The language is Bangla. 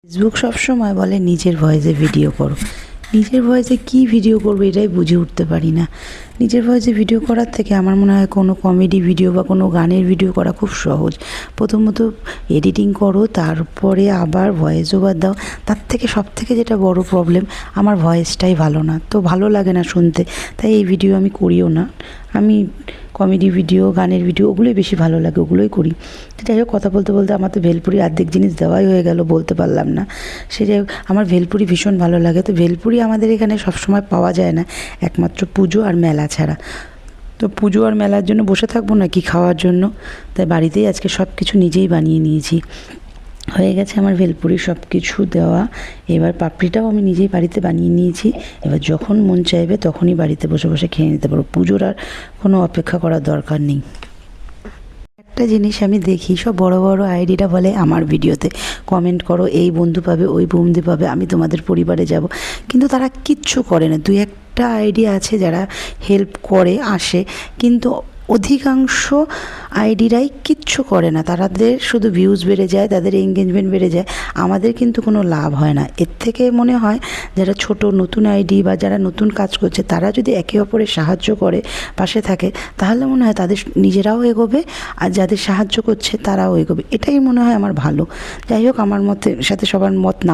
ফেসবুক সবসময় বলে নিজের ভয়েসে ভিডিও করো। নিজের ভয়েসে কী ভিডিও করবো এটাই বুঝে উঠতে পারি না। নিজের ভয়েসে ভিডিও করার থেকে আমার মনে হয় কোনো কমেডি ভিডিও বা কোনো গানের ভিডিও করা খুব সহজ। প্রথমত এডিটিং করো, তারপরে আবার ভয়েস ওভার দাও। তার থেকে সবথেকে যেটা বড় প্রবলেম, আমার ভয়েসটাই ভালো না, তো ভালো লাগে না শুনতে, তাই এই ভিডিও আমি করিও না। আমি কমেডি ভিডিও, গানের ভিডিও ওগুলোই বেশি ভালো লাগে, ওগুলোই করি। তো যাই হোক, কথা বলতে বলতে আমার তো ভেলপুরি অর্ধেক জিনিস দেওয়াই হয়ে গেল, বলতে পারলাম না। সে যাই হোক, আমার ভেলপুরি ভীষণ ভালো লাগে। তো ভেলপুরি আমাদের এখানে সবসময় পাওয়া যায় না, একমাত্র পুজো আর মেলা ছাড়া। তো পুজো আর মেলার জন্য বসে থাকবো নাকি খাওয়ার জন্য, তাই বাড়িতেই আজকে সব কিছু নিজেই বানিয়ে নিয়েছি। হয়ে গেছে আমার ভেলপুরি সব কিছু দেওয়া। এবার পাপড়িটাও আমি নিজেই বাড়িতে বানিয়ে নিয়েছি। এবার যখন মন চাইবে তখনই বাড়িতে বসে বসে খেয়ে নিতে পারবো, পুজোর আর কোনো অপেক্ষা করার দরকার নেই। একটা জিনিস আমি দেখি, সব বড় বড় আইডিটা বলে আমার ভিডিওতে কমেন্ট করো, এই বন্ধু পাবে, ওই বন্ধু পাবে, আমি তোমাদের পরিবারে যাব, কিন্তু তারা কিচ্ছু করে না। দুই একটা আইডি আছে যারা হেল্প করে আসে, কিন্তু অধিকাংশ আইডিরাই কিচ্ছু করে না। তাদের শুধু ভিউজ বেড়ে যায়, তাদের এঙ্গেজমেন্ট বেড়ে যায়, আমাদের কিন্তু কোনো লাভ হয় না। এর থেকে মনে হয় যারা ছোট নতুন আইডি বা যারা নতুন কাজ করছে, তারা যদি একে অপরের সাহায্য করে, পাশে থাকে, তাহলে মনে হয় তাদের নিজেরাও এগোবে, আর যাদের সাহায্য করছে তারাও এগোবে। এটাই মনে হয় আমার ভালো। যাই হোক, আমার মতের সাথে সবার মত না